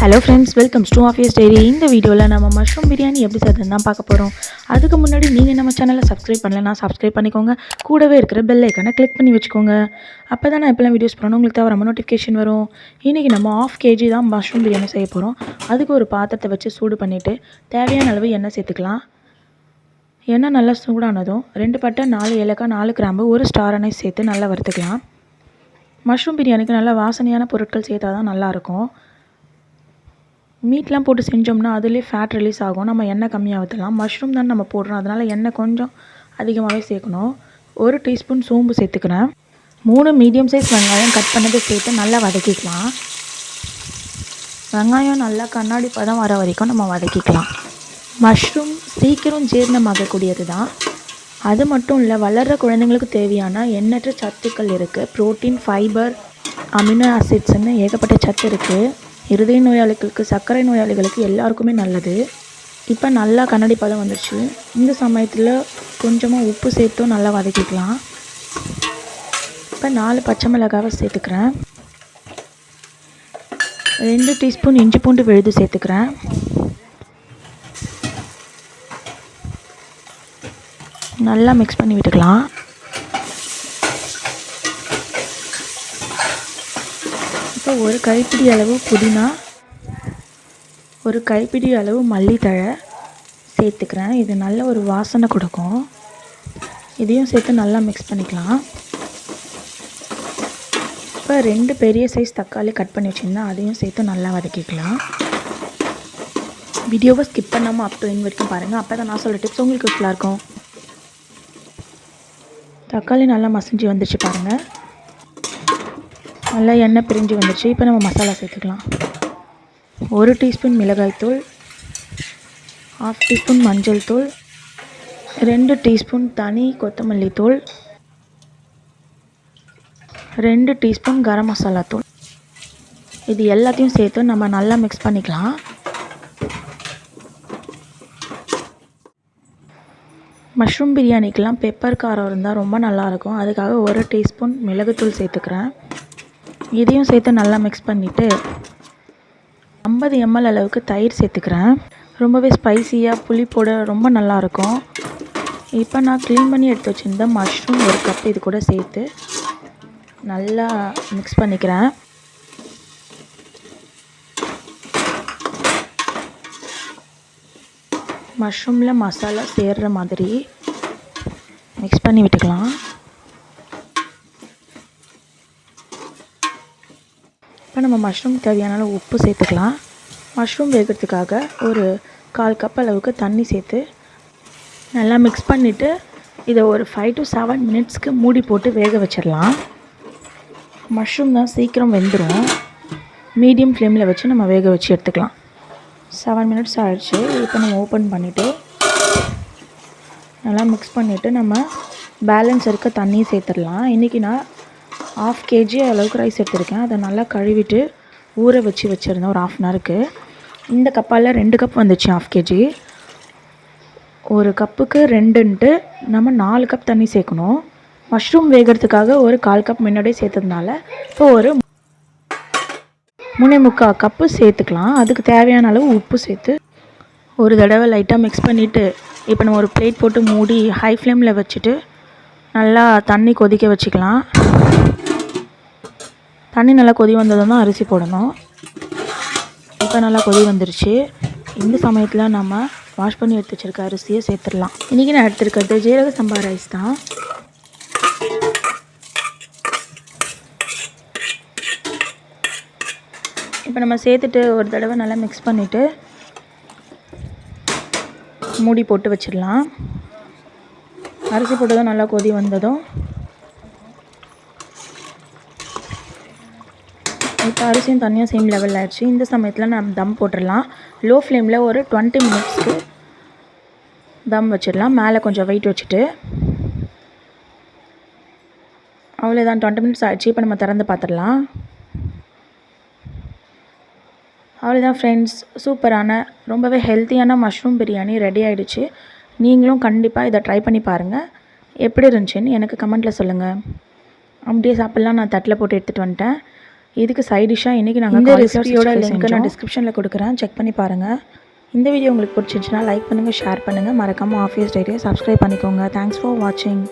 Hello friends, welcomes to office diary. இந்த வீடியோவில் நம்ம மஷ்ரூம் பிரியாணி எப்படி செய்யறதுன்னு தான் பார்க்க போகிறோம். அதுக்கு முன்னாடி நீங்கள் நம்ம சேனலை சப்ஸ்கிரைப் பண்ணலைன்னா சப்ஸ்கிரைப் பண்ணிக்கோங்க. கூடவே இருக்கிற பெல் ஐக்கானை கிளிக் பண்ணி வச்சுக்கோங்க. அப்போ தான் நான் எப்போல்லாம் வீடியோஸ் போகிறோம் உங்களுக்கு தவிர நோட்டிஃபிகேஷன் வரும். இன்றைக்கி நம்ம 1/2 kg தான் மஷ்ரூம் பிரியாணி செய்ய போகிறோம். அதுக்கு ஒரு பாத்திரத்தை வச்சு சூடு பண்ணிவிட்டு தேவையான அளவு எண்ணெய் சேர்த்துக்கலாம். எண்ணெய் நல்லா சூடானதும் 2 பட்டை, 4 ஏலக்காய், 4 கிராம்பு, 1 ஸ்டார் அனைஸ் சேர்த்து நல்லா வறுத்துக்கலாம். மஷ்ரூம் பிரியாணிக்கு நல்லா வாசனையான பொருட்கள் சேர்த்தா தான் நல்லாயிருக்கும். மீட்லாம் போட்டு செஞ்சோம்னா அதுலேயே ஃபேட் ரிலீஸ் ஆகும். நம்ம எண்ணெய் கம்மியாக ஊற்றலாம். மஷ்ரூம் தான் நம்ம போடுறோம், அதனால் எண்ணெய் கொஞ்சம் அதிகமாகவே சேர்க்கணும். 1 டீஸ்பூன் சோம்பு சேர்த்துக்கிறேன். 3 மீடியம் சைஸ் வெங்காயம் கட் பண்ணதை சேர்த்து நல்லா வதக்கிக்கலாம். வெங்காயம் நல்லா கண்ணாடி பதம் வர வரைக்கும் நம்ம வதக்கிக்கலாம். மஷ்ரூம் சீக்கிரம் ஜீரணமாகக்கூடியது தான். அது மட்டும் இல்லை, வளர்கிற குழந்தைங்களுக்கு தேவையான எண்ணற்ற சத்துக்கள் இருக்குது. புரோட்டீன், ஃபைபர், அமினோ ஆசிட்ஸ்ன்னு ஏகப்பட்ட சத்து இருக்குது. இருதய நோயாளிகளுக்கு, சர்க்கரை நோயாளிகளுக்கு எல்லாருக்குமே நல்லது. இப்போ நல்லா கண்ணாடி பதம் வந்துடுச்சு. இந்த சமயத்தில் கொஞ்சமாக உப்பு சேர்த்தும் நல்லா வதக்கிக்கலாம். இப்போ 4 பச்சை மிளகாவை சேர்த்துக்கிறேன். 2 டீஸ்பூன் இஞ்சி பூண்டு விழுது சேர்த்துக்கிறேன். நல்லா மிக்ஸ் பண்ணி விட்டுக்கலாம். இப்போ 1 கைப்பிடி அளவு புதினா, 1 கைப்பிடி அளவு மல்லித்தழை சேர்த்துக்கிறேன். இது நல்ல ஒரு வாசனை கொடுக்கும். இதையும் சேர்த்து நல்லா மிக்ஸ் பண்ணிக்கலாம். இப்போ 2 பெரிய சைஸ் தக்காளி கட் பண்ணி வச்சுருந்தேன், அதையும் சேர்த்து நல்லா வதக்கிக்கலாம். வீடியோவை ஸ்கிப் பண்ணாமல் அப் டு எண்ட் வரைக்கும் பாருங்கள். அப்போ தான் நான் சொல்கிற டிப்ஸ் உங்களுக்கு யூஸ்ஃபுல்லாக இருக்கும். தக்காளி நல்லா மசிஞ்சு வந்துடுச்சு பாருங்கள். நல்லா எண்ணெய் பிரிஞ்சு வந்துடுச்சு. இப்போ நம்ம மசாலா சேர்த்துக்கலாம். 1 டீஸ்பூன் மிளகாய்த்தூள், 1/2 டீஸ்பூன் மஞ்சள் தூள், 2 டீஸ்பூன் தனி கொத்தமல்லி தூள், 2 டீஸ்பூன் கரம் மசாலா தூள். இது எல்லாத்தையும் சேர்த்து நம்ம நல்லா மிக்ஸ் பண்ணிக்கலாம். மஷ்ரூம் பிரியாணிக்கெலாம் பெப்பர் காரம் இருந்தால் ரொம்ப நல்லாயிருக்கும். அதுக்காக 1 டீஸ்பூன் மிளகுத்தூள் சேர்த்துக்கிறேன். இதையும் சேர்த்து நல்லா மிக்ஸ் பண்ணிவிட்டு 50 ml அளவுக்கு தயிர் சேர்த்துக்கிறேன். ரொம்பவே ஸ்பைசியாக புளிப்போட ரொம்ப நல்லாயிருக்கும். இப்போ நான் க்ளீன் பண்ணி எடுத்து வச்சுருந்த மஷ்ரூம் 1 கப் இது கூட சேர்த்து நல்லா மிக்ஸ் பண்ணிக்கிறேன். மஷ்ரூமில் மசாலா சேர்கிற மாதிரி மிக்ஸ் பண்ணி விட்டுக்கலாம். இப்போ நம்ம மஷ்ரூம் தேவையான அளவு உப்பு சேர்த்துக்கலாம். மஷ்ரூம் வேகிறதுக்காக ஒரு 1/4 கப் அளவுக்கு தண்ணி சேர்த்து நல்லா மிக்ஸ் பண்ணிவிட்டு இதை ஒரு 5 to 7 மினிட்ஸ்க்கு மூடி போட்டு வேக வச்சிடலாம். மஷ்ரூம் தான் சீக்கிரம் வெந்துடும். மீடியம் ஃப்ளேமில் வச்சு நம்ம வேக வச்சு எடுத்துக்கலாம். 7 மினிட்ஸ் ஆகிடுச்சு. இப்போ நம்ம ஓப்பன் பண்ணிவிட்டு நல்லா மிக்ஸ் பண்ணிவிட்டு நம்ம பேலன்ஸ் இருக்க தண்ணியை சேர்த்துடலாம். இன்றைக்கி நான் 1/2 kg அளவுக்கு ரைஸ் எடுத்துருக்கேன். அதை நல்லா கழுவிட்டு ஊற வச்சுருந்தேன் ஒரு 1/2 hour. இந்த கப்பால் 2 கப் வந்துச்சு 1/2 kg. 1 கப்புக்கு 2ன்ட்டு நம்ம 4 கப் தண்ணி சேர்க்கணும். மஷ்ரூம் வேகிறதுக்காக ஒரு 1/4 கப் முன்னாடியே சேர்த்ததுனால இப்போ ஒரு 3/4 கப்பு சேர்த்துக்கலாம். அதுக்கு தேவையான அளவு உப்பு சேர்த்து ஒரு தடவை லைட்டாக மிக்ஸ் பண்ணிவிட்டு இப்போ நம்ம ஒரு பிளேட் போட்டு மூடி ஹை ஃப்ளேமில் வச்சுட்டு நல்லா தண்ணி கொதிக்க வச்சுக்கலாம். தண்ணி நல்லா கொதி வந்ததும் தான் அரிசி போடணும். இப்போ நல்லா கொதி வந்துருச்சு. இந்த சமயத்தில் நம்ம வாஷ் பண்ணி எடுத்து வச்சுருக்க அரிசியை சேர்த்துடலாம். இன்றைக்கி நான் எடுத்துருக்கிறது ஜீரக சம்பா ரைஸ் தான். இப்போ நம்ம சேர்த்துட்டு ஒரு தடவை நல்லா மிக்ஸ் பண்ணிவிட்டு மூடி போட்டு வச்சிடலாம். அரிசி போட்டதும் நல்லா கொதி வந்ததும் இப்போ அரிசியும் தண்ணியும் சேம் லெவலில் ஆயிடுச்சு. இந்த சமயத்தில் நம்ம தம் போட்டுடலாம். லோ ஃப்ளேமில் ஒரு 20 மினிட்ஸ்க்கு தம் வச்சிடலாம். மேலே கொஞ்சம் வெயிட் வச்சுட்டு அவ்வளோதான். 20 மினிட்ஸ் ஆகிடுச்சு. இப்போ நம்ம திறந்து பார்த்துடலாம். அவ்வளோதான் ஃப்ரெண்ட்ஸ், சூப்பரான ரொம்பவே ஹெல்த்தியான மஷ்ரூம் பிரியாணி ரெடி ஆகிடுச்சு. நீங்களும் கண்டிப்பாக இதை ட்ரை பண்ணி பாருங்கள். எப்படி இருந்துச்சுன்னு எனக்கு கமெண்ட்டில் சொல்லுங்கள். அப்படியே சாப்பிட்லாம். நான் தட்டில் போட்டு எடுத்துகிட்டு வந்துட்டேன். இதுக்கு சைட் டிஷ்ஷாக இன்றைக்கி நாங்கள் இந்த ரெசிபியோட லிங்க் நான் டிஸ்கிரிப்ஷனில் கொடுக்குறேன், செக் பண்ணி பாருங்கள். இந்த வீடியோ உங்களுக்கு பிடிச்சிருந்துச்சுன்னா லைக் பண்ணுங்கள், ஷேர் பண்ணுங்கள். மறக்காமல் ஆஃபீஸ் டைரியை சப்ஸ்கிரைப் பண்ணிக்கோங்க. தேங்க்ஸ் ஃபார் வாட்சிங்.